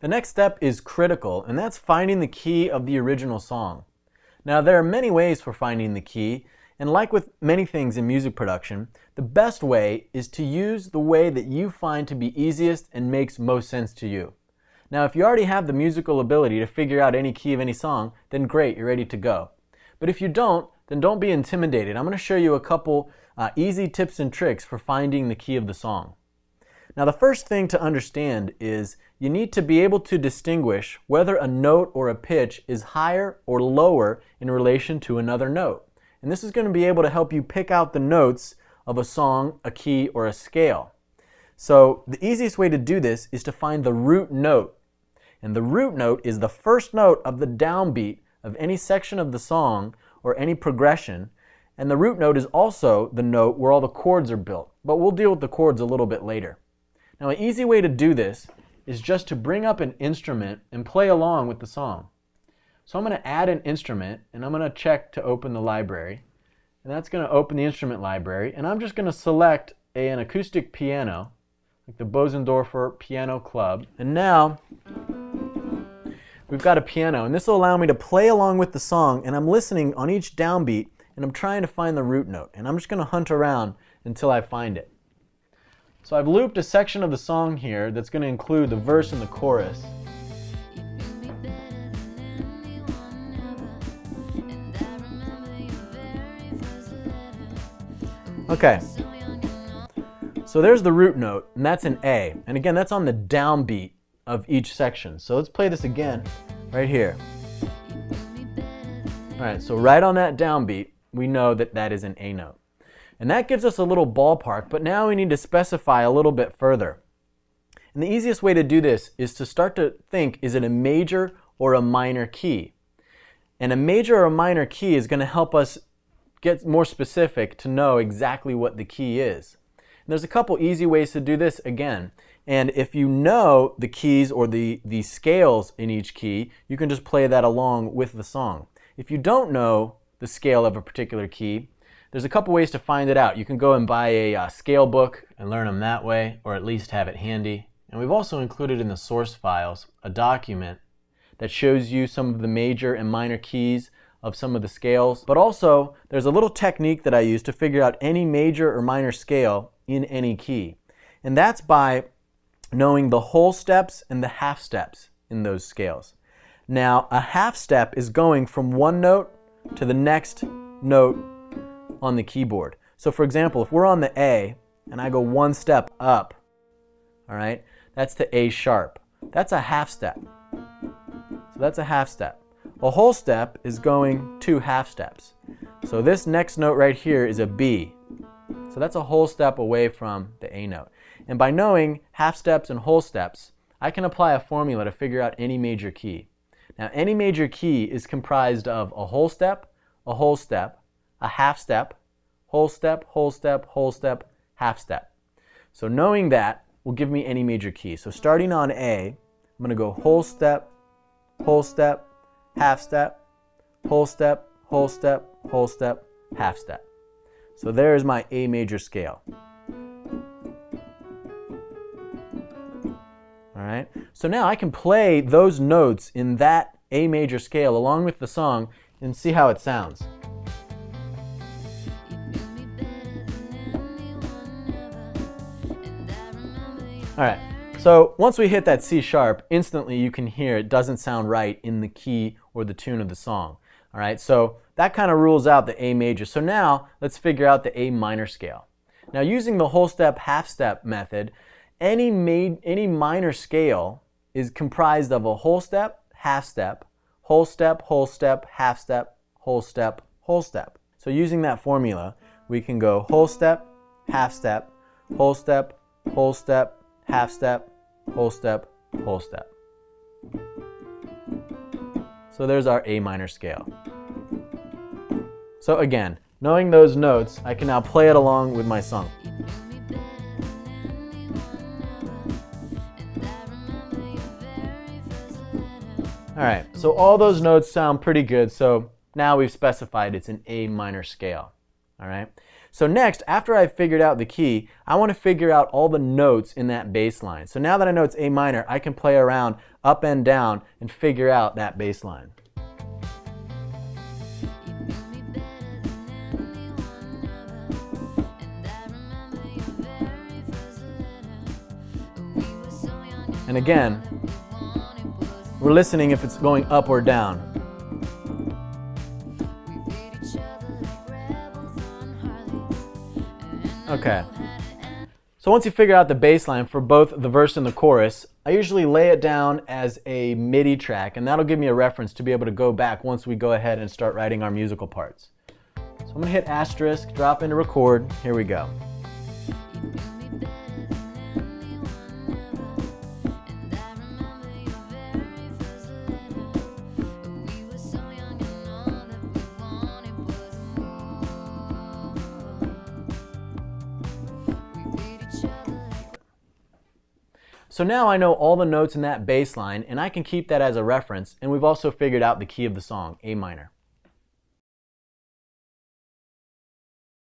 The next step is critical, and that's finding the key of the original song. Now, there are many ways for finding the key, and like with many things in music production, the best way is to use the way that you find to be easiest and makes most sense to you. Now, if you already have the musical ability to figure out any key of any song, then great, you're ready to go. But if you don't, then don't be intimidated. I'm going to show you a couple easy tips and tricks for finding the key of the song. Now, the first thing to understand is you need to be able to distinguish whether a note or a pitch is higher or lower in relation to another note. And this is going to be able to help you pick out the notes of a song, a key, or a scale. So the easiest way to do this is to find the root note. And the root note is the first note of the downbeat of any section of the song or any progression. And the root note is also the note where all the chords are built. But we'll deal with the chords a little bit later. Now, an easy way to do this is just to bring up an instrument and play along with the song. So I'm going to add an instrument, and I'm going to check to open the library. And that's going to open the instrument library. And I'm just going to select an acoustic piano, like the Bosendorfer Piano Club. And now we've got a piano, and this will allow me to play along with the song, and I'm listening on each downbeat, and I'm trying to find the root note. And I'm just going to hunt around until I find it. So I've looped a section of the song here that's going to include the verse and the chorus. Okay, so there's the root note, and that's an A. And again, that's on the downbeat of each section. So let's play this again right here. All right, so right on that downbeat, we know that that is an A note. And that gives us a little ballpark, but now we need to specify a little bit further. And the easiest way to do this is to start to think, is it a major or a minor key? And a major or a minor key is going to help us get more specific to know exactly what the key is. And there's a couple easy ways to do this again. And if you know the keys or the scales in each key, you can just play that along with the song. If you don't know the scale of a particular key, there's a couple ways to find it out. You can go and buy a scale book and learn them that way, or at least have it handy. And we've also included in the source files a document that shows you some of the major and minor keys of some of the scales. But also, there's a little technique that I use to figure out any major or minor scale in any key. And that's by knowing the whole steps and the half steps in those scales. Now, a half step is going from one note to the next note on the keyboard. So for example, if we're on the A and I go one step up, all right, that's the A sharp. That's a half step. So that's a half step. A whole step is going two half steps. So this next note right here is a B. So that's a whole step away from the A note. And by knowing half steps and whole steps, I can apply a formula to figure out any major key. Now, any major key is comprised of a whole step, a half step, whole step, whole step, whole step, half step. So knowing that will give me any major key. So starting on A, I'm going to go whole step, half step, whole step, whole step, whole step, half step. So there's my A major scale. All right. So now I can play those notes in that A major scale along with the song and see how it sounds. All right, so once we hit that C sharp, instantly you can hear it doesn't sound right in the key or the tune of the song. All right, so that kind of rules out the A major. So now let's figure out the A minor scale. Now, using the whole step, half step method, any minor scale is comprised of a whole step, half step, whole step, half step, whole step, whole step. So using that formula, we can go whole step, half step, whole step, half step, whole step, whole step. So there's our A minor scale. So again, knowing those notes, I can now play it along with my song. Alright, so all those notes sound pretty good, so now we've specified it's an A minor scale. Alright, So next, after I've figured out the key, I want to figure out all the notes in that bass line. So now that I know it's A minor, I can play around up and down and figure out that bass line. And again, we're listening if it's going up or down. Okay. So once you figure out the bass line for both the verse and the chorus, I usually lay it down as a MIDI track, and that'll give me a reference to be able to go back once we go ahead and start writing our musical parts. So I'm going to hit asterisk, drop into record. Here we go. So now I know all the notes in that bass line, and I can keep that as a reference, and we've also figured out the key of the song, A minor.